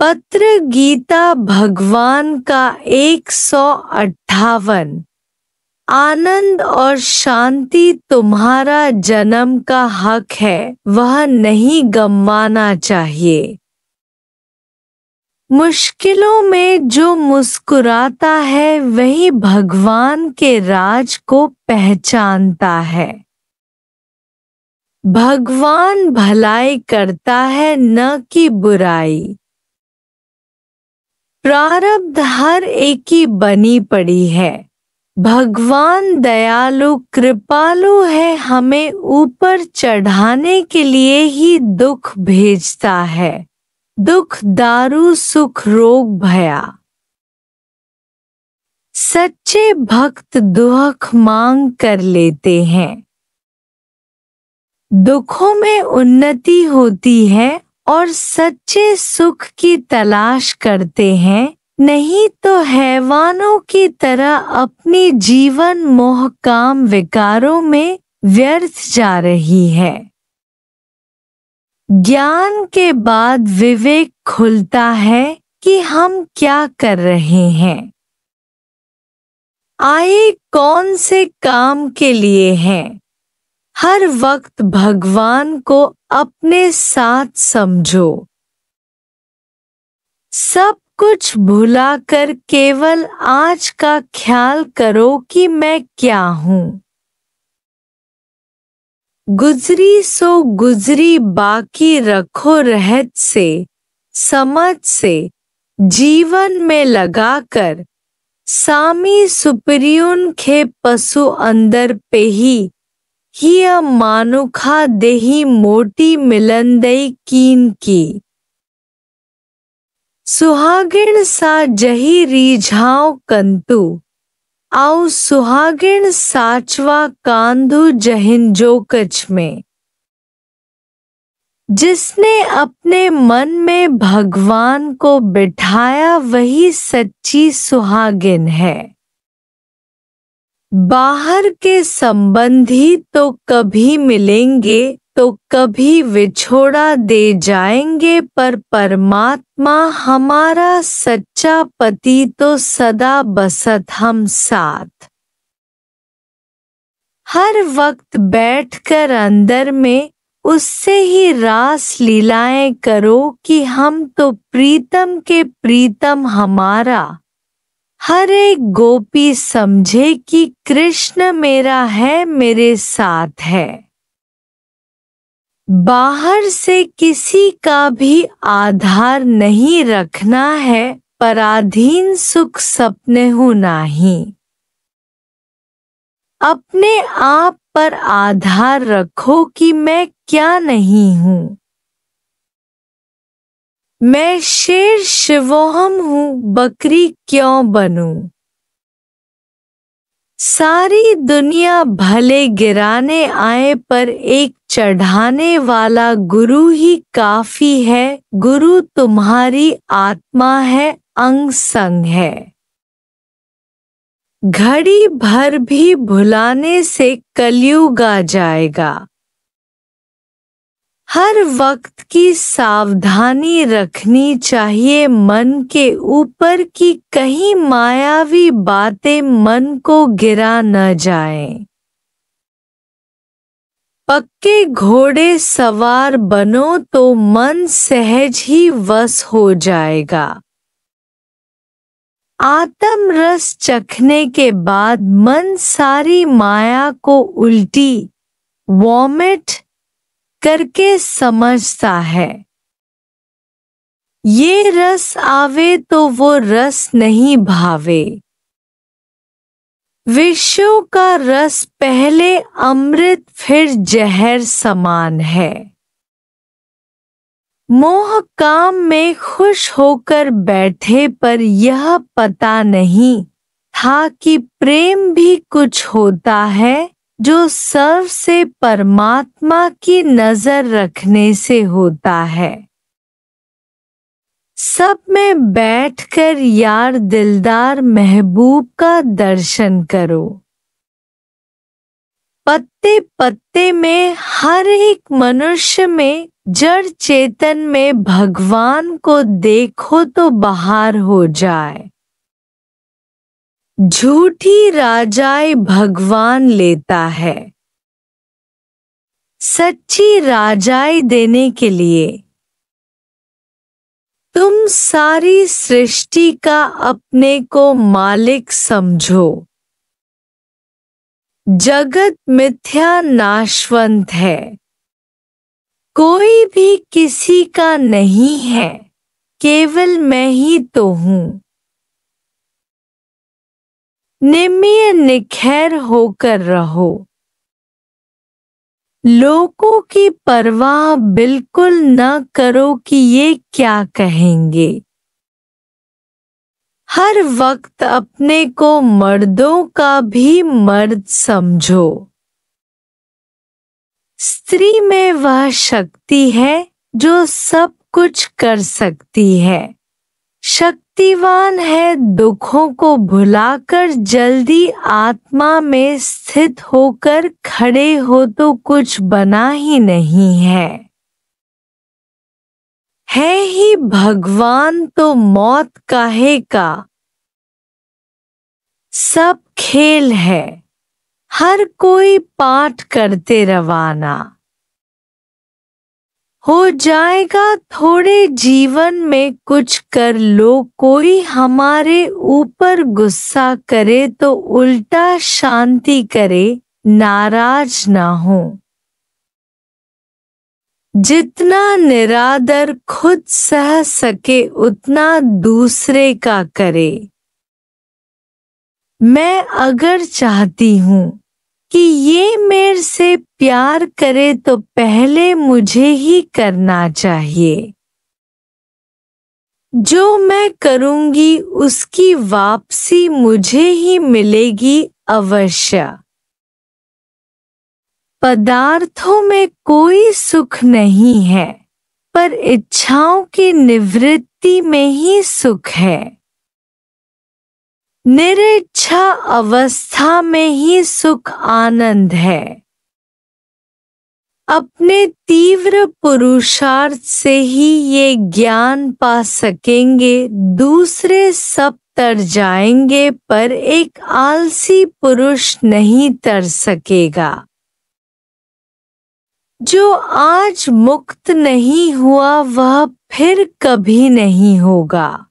पत्र गीता भगवान का 158। आनंद और शांति तुम्हारा जन्म का हक है, वह नहीं गंवाना चाहिए। मुश्किलों में जो मुस्कुराता है वही भगवान के राज को पहचानता है। भगवान भलाई करता है न कि बुराई। प्रारब्ध हर एक की बनी पड़ी है। भगवान दयालु कृपालु है, हमें ऊपर चढ़ाने के लिए ही दुख भेजता है। दुख दारू सुख रोग भया। सच्चे भक्त दुख मांग कर लेते हैं। दुखों में उन्नति होती है और सच्चे सुख की तलाश करते हैं, नहीं तो हैवानों की तरह अपनी जीवन मोह काम विकारों में व्यर्थ जा रही है। ज्ञान के बाद विवेक खुलता है कि हम क्या कर रहे हैं, आए कौन से काम के लिए हैं। हर वक्त भगवान को अपने साथ समझो। सब कुछ भुलाकर केवल आज का ख्याल करो कि मैं क्या हूँ। गुजरी सो गुजरी बाकी रखो रहत से, समझ से जीवन में लगाकर। सामी सुपरियुन खे पशु अंदर पे ही मानुखा देही मोटी मिलंदई कीन की। सुहागिण सा जही रीझाओ कंतु, आउ सुहागिण साचवा कांधु जहिन जो कछ में। जिसने अपने मन में भगवान को बिठाया वही सच्ची सुहागिन है। बाहर के संबंधी तो कभी मिलेंगे तो कभी विछोड़ा दे जाएंगे, पर परमात्मा हमारा सच्चा पति तो सदा बसत हम साथ। हर वक्त बैठकर अंदर में उससे ही रास लीलाएं करो कि हम तो प्रीतम के प्रीतम हमारा। हर एक गोपी समझे कि कृष्ण मेरा है, मेरे साथ है। बाहर से किसी का भी आधार नहीं रखना है, पराधीन सुख सपने हो नहीं। अपने आप पर आधार रखो कि मैं क्या नहीं हूँ। मैं शेर शिवोहम हूँ, बकरी क्यों बनूं। सारी दुनिया भले गिराने आए पर एक चढ़ाने वाला गुरु ही काफी है। गुरु तुम्हारी आत्मा है, अंग संग है। घड़ी भर भी भुलाने से कलयुग आ जाएगा। हर वक्त की सावधानी रखनी चाहिए मन के ऊपर कि कहीं मायावी बातें मन को गिरा न जाएं। पक्के घोड़े सवार बनो तो मन सहज ही वश हो जाएगा। आत्म रस चखने के बाद मन सारी माया को उल्टी वॉमिट करके समझता है। ये रस आवे तो वो रस नहीं भावे। विषयों का रस पहले अमृत फिर जहर समान है। मोह काम में खुश होकर बैठे पर यह पता नहीं था कि प्रेम भी कुछ होता है जो सर्व से परमात्मा की नजर रखने से होता है। सब में बैठकर यार दिलदार महबूब का दर्शन करो। पत्ते पत्ते में, हर एक मनुष्य में, जड़ चेतन में भगवान को देखो तो बाहर हो जाए। झूठी राजाई भगवान लेता है, सच्ची राजाई देने के लिए। तुम सारी सृष्टि का अपने को मालिक समझो। जगत मिथ्या नाशवंत है, कोई भी किसी का नहीं है, केवल मैं ही तो हूँ। निम्न निखैर होकर रहो, लोगों की परवाह बिल्कुल न करो कि ये क्या कहेंगे। हर वक्त अपने को मर्दों का भी मर्द समझो। स्त्री में वह शक्ति है जो सब कुछ कर सकती है। शक्तिवान है दुखों को भुलाकर जल्दी आत्मा में स्थित होकर खड़े हो तो कुछ बना ही नहीं है ही भगवान तो मौत काहे का। सब खेल है, हर कोई पाठ करते रवाना। हो जाएगा थोड़े जीवन में कुछ कर लो, कोई हमारे ऊपर गुस्सा करे तो उल्टा शांति करे, नाराज ना हो। जितना निरादर खुद सह सके उतना दूसरे का करे। मैं अगर चाहती हूँ कि ये मेरे से प्यार करे तो पहले मुझे ही करना चाहिए। जो मैं करूँगी उसकी वापसी मुझे ही मिलेगी अवश्य। पदार्थों में कोई सुख नहीं है, पर इच्छाओं की निवृत्ति में ही सुख है। निरिच्छा अवस्था में ही सुख आनंद है। अपने तीव्र पुरुषार्थ से ही ये ज्ञान पा सकेंगे। दूसरे सब तर जाएंगे पर एक आलसी पुरुष नहीं तर सकेगा। जो आज मुक्त नहीं हुआ वह फिर कभी नहीं होगा।